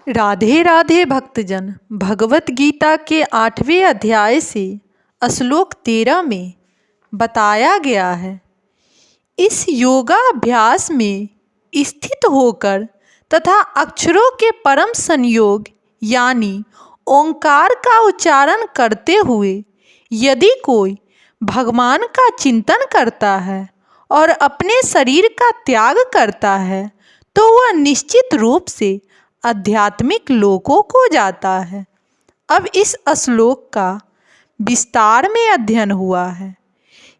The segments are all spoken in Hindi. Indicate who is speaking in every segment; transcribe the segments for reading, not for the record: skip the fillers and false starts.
Speaker 1: राधे राधे भक्तजन। भगवत गीता के 8वें अध्याय से श्लोक 13 में बताया गया है, इस योगाभ्यास में स्थित होकर तथा अक्षरों के परम संयोग यानी ओंकार का उच्चारण करते हुए यदि कोई भगवान का चिंतन करता है और अपने शरीर का त्याग करता है तो वह निश्चित रूप से आध्यात्मिक लोकों को जाता है। अब इस श्लोक का विस्तार में अध्ययन हुआ है।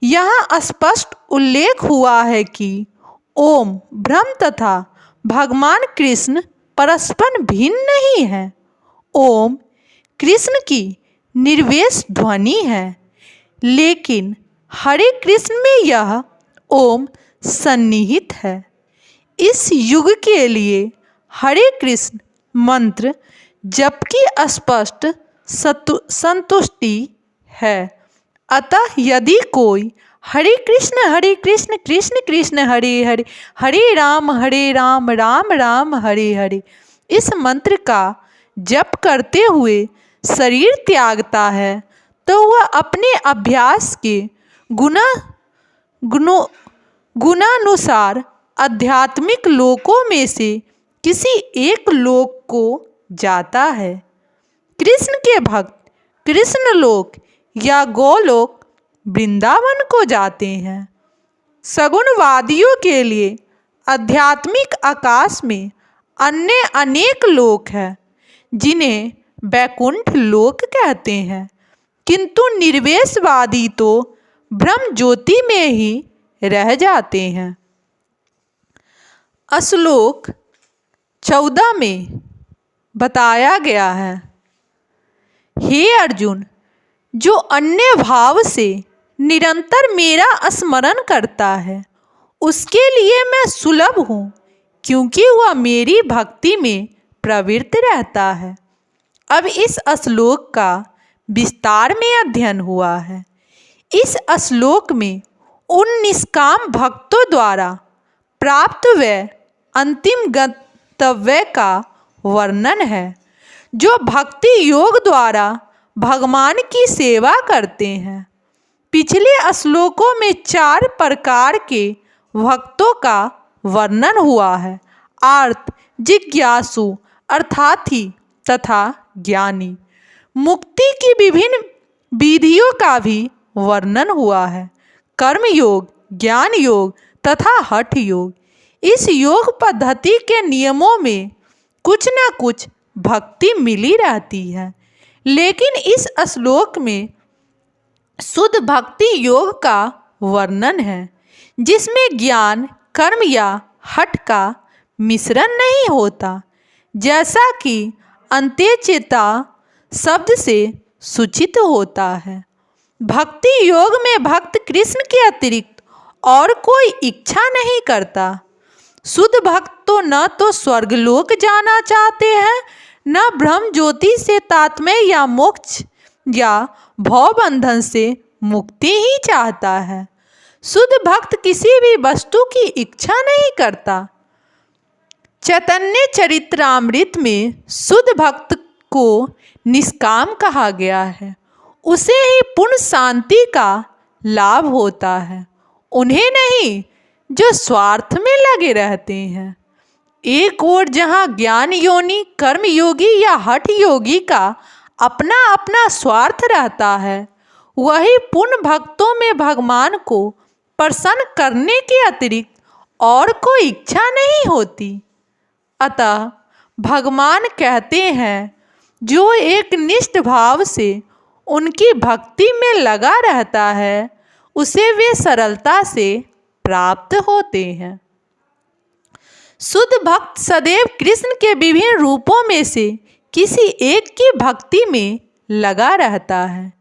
Speaker 1: यहाँ स्पष्ट उल्लेख हुआ है कि ओम ब्रह्म तथा भगवान कृष्ण परस्पर भिन्न नहीं है। ओम कृष्ण की निर्वेश ध्वनि है, लेकिन हरे कृष्ण में यह ओम सन्निहित है। इस युग के लिए हरे कृष्ण मंत्र जबकि स्पष्ट संतुष्टि है। अतः यदि कोई हरे कृष्ण कृष्ण कृष्ण हरे हरे, हरे राम राम राम हरे हरे इस मंत्र का जप करते हुए शरीर त्यागता है तो वह अपने अभ्यास के गुणानुसार आध्यात्मिक लोकों में से किसी एक लोक को जाता है। कृष्ण के भक्त कृष्ण लोक या गोलोक वृंदावन को जाते हैं। सगुणवादियों के लिए आध्यात्मिक आकाश में अन्य अनेक लोक हैं जिन्हें वैकुंठ लोक कहते हैं, किंतु निर्वेशवादी तो ब्रह्म ज्योति में ही रह जाते हैं। श्लोक 14 में बताया गया है, हे अर्जुन, जो अन्य भाव से निरंतर मेरा स्मरण करता है उसके लिए मैं सुलभ हूँ, क्योंकि वह मेरी भक्ति में प्रवृत्त रहता है। अब इस श्लोक का विस्तार में अध्ययन हुआ है। इस श्लोक में उन निष्काम भक्तों द्वारा प्राप्त व अंतिम गंतव्य का वर्णन है जो भक्ति योग द्वारा भगवान की सेवा करते हैं। पिछले श्लोकों में 4 प्रकार के भक्तों का वर्णन हुआ है, आर्त, जिज्ञासु, अर्थार्थी तथा ज्ञानी। मुक्ति की विभिन्न विधियों का भी वर्णन हुआ है, कर्म योग, ज्ञान योग तथा हठ योग। इस योग पद्धति के नियमों में कुछ न कुछ भक्ति मिली रहती है, लेकिन इस श्लोक में शुद्ध भक्ति योग का वर्णन है जिसमें ज्ञान, कर्म या हठ का मिश्रण नहीं होता, जैसा कि अंत्यचेता शब्द से सूचित होता है। भक्ति योग में भक्त कृष्ण के अतिरिक्त और कोई इच्छा नहीं करता। शुद्ध भक्त तो न तो स्वर्गलोक जाना चाहते हैं, न ब्रह्म ज्योति से तात्म्य या मोक्ष या भवबंधन से मुक्ति ही चाहता है। शुद्ध भक्त किसी भी वस्तु की इच्छा नहीं करता। चैतन्य चरित्रामृत में शुद्ध भक्त को निष्काम कहा गया है। उसे ही पूर्ण शांति का लाभ होता है, उन्हें नहीं जो स्वार्थ में लगे रहते हैं। एक ओर जहाँ ज्ञान योनि, कर्म योगी या हठ योगी का अपना अपना स्वार्थ रहता है, वही पूर्ण भक्तों में भगवान को प्रसन्न करने के अतिरिक्त और कोई इच्छा नहीं होती। अतः भगवान कहते हैं, जो एक निष्ठ भाव से उनकी भक्ति में लगा रहता है उसे वे सरलता से प्राप्त होते हैं। शुद्ध भक्त सदैव कृष्ण के विभिन्न रूपों में से किसी एक की भक्ति में लगा रहता है।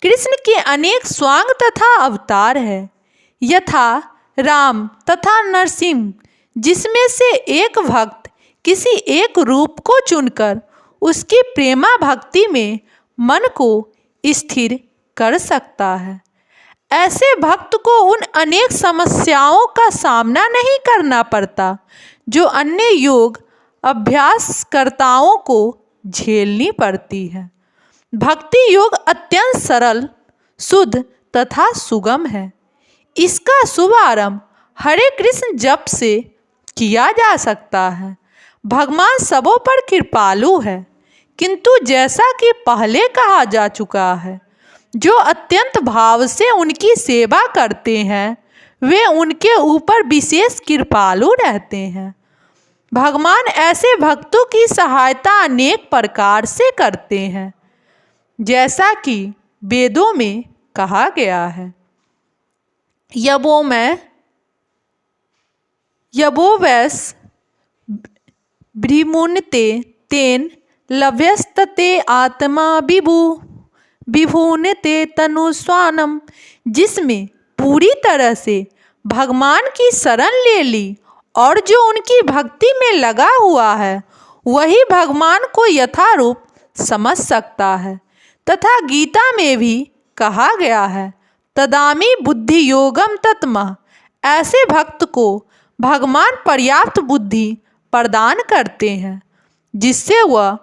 Speaker 1: कृष्ण के अनेक स्वांग तथा अवतार है, यथा राम तथा नरसिंह, जिसमें से एक भक्त किसी एक रूप को चुनकर उसकी प्रेमा भक्ति में मन को स्थिर कर सकता है। ऐसे भक्त को उन अनेक समस्याओं का सामना नहीं करना पड़ता जो अन्य योग अभ्यासकर्ताओं को झेलनी पड़ती है। भक्ति योग अत्यंत सरल, शुद्ध तथा सुगम है। इसका शुभारंभ हरे कृष्ण जप से किया जा सकता है। भगवान सबों पर कृपालु है, किंतु जैसा कि पहले कहा जा चुका है, जो अत्यंत भाव से उनकी सेवा करते हैं वे उनके ऊपर विशेष कृपालु रहते हैं। भगवान ऐसे भक्तों की सहायता अनेक प्रकार से करते हैं, जैसा कि वेदों में कहा गया है। यबो वैस भ्रीमुनते तेन लभ्यस्तते आत्मा विभूनते तनुस्वानम। जिसमें पूरी तरह से भगवान की शरण ले ली और जो उनकी भक्ति में लगा हुआ है वही भगवान को यथारूप समझ सकता है। तथा गीता में भी कहा गया है, तदामी बुद्धि योगम तत्मः। ऐसे भक्त को भगवान पर्याप्त बुद्धि प्रदान करते हैं, जिससे वह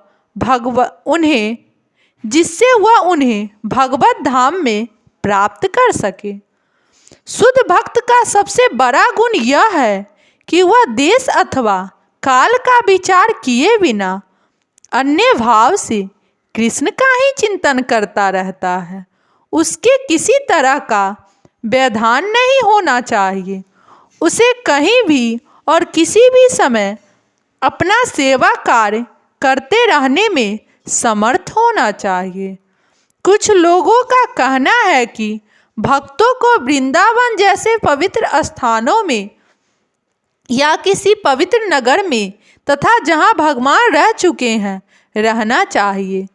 Speaker 1: उन्हें भगवत धाम में प्राप्त कर सके। शुद्ध भक्त का सबसे बड़ा गुण यह है कि वह देश अथवा काल का विचार किए बिना अन्य भाव से कृष्ण का ही चिंतन करता रहता है। उसके किसी तरह का व्यवधान नहीं होना चाहिए। उसे कहीं भी और किसी भी समय अपना सेवा कार्य करते रहने में समर्थ होना चाहिए। कुछ लोगों का कहना है कि भक्तों को वृंदावन जैसे पवित्र स्थानों में या किसी पवित्र नगर में तथा जहां भगवान रह चुके हैं रहना चाहिए,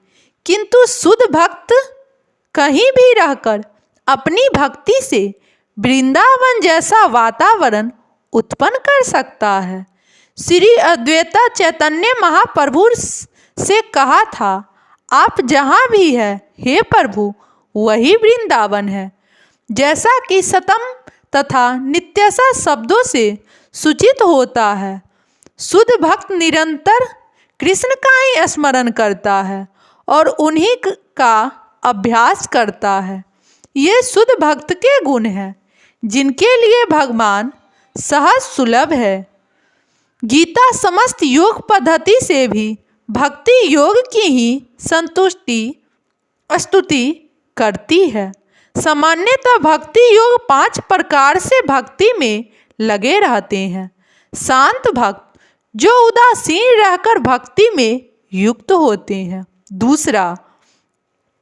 Speaker 1: किंतु शुद्ध भक्त कहीं भी रहकर अपनी भक्ति से वृंदावन जैसा वातावरण उत्पन्न कर सकता है। श्री अद्वैता चैतन्य महाप्रभु से कहा था, आप जहाँ भी हैं हे प्रभु वही वृंदावन है। जैसा कि सतम तथा नित्यसा शब्दों से सूचित होता है, शुद्ध भक्त निरंतर कृष्ण का ही स्मरण करता है और उन्हीं का अभ्यास करता है। ये शुद्ध भक्त के गुण हैं, जिनके लिए भगवान सहज सुलभ है। गीता समस्त योग पद्धति से भी भक्ति योग की ही स्तुति करती है। सामान्यतः भक्ति योग 5 प्रकार से भक्ति में लगे रहते हैं। शांत भक्त, जो उदासीन रहकर भक्ति में युक्त होते हैं। दूसरा,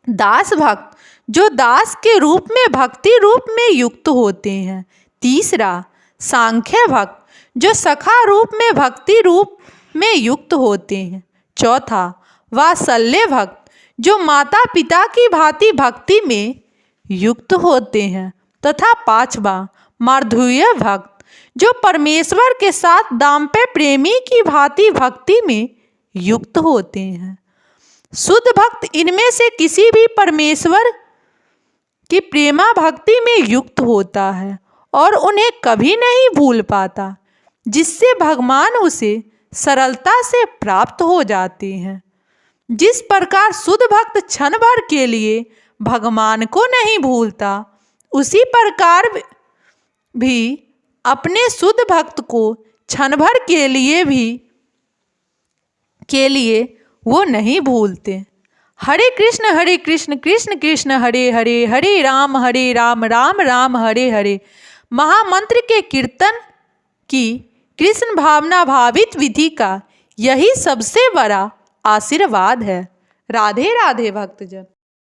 Speaker 1: दास भक्त, जो दास के रूप में भक्ति रूप में युक्त होते हैं। तीसरा, सांख्य भक्त, जो सखा रूप में भक्ति रूप में युक्त होते हैं। चौथा, वात्सल्य भक्त, जो माता पिता की भांति भक्ति में युक्त होते हैं। तथा पांचवा, माधुर्य भक्त, जो परमेश्वर के साथ दाम्पत्य प्रेमी की भांति भक्ति में युक्त होते हैं। शुद्ध भक्त इनमें से किसी भी परमेश्वर की प्रेमा भक्ति में युक्त होता है और उन्हें कभी नहीं भूल पाता, जिससे भगवान उसे सरलता से प्राप्त हो जाते हैं। जिस प्रकार शुद्ध भक्त क्षण भर के लिए भगवान को नहीं भूलता, उसी प्रकार भी अपने शुद्ध भक्त को क्षण भर के लिए वो नहीं भूलते। हरे कृष्ण कृष्ण कृष्ण हरे हरे, हरे राम राम राम हरे हरे महामंत्र के कीर्तन की कृष्ण भावना भावित विधि का यही सबसे बड़ा आशीर्वाद है। राधे राधे भक्तजन।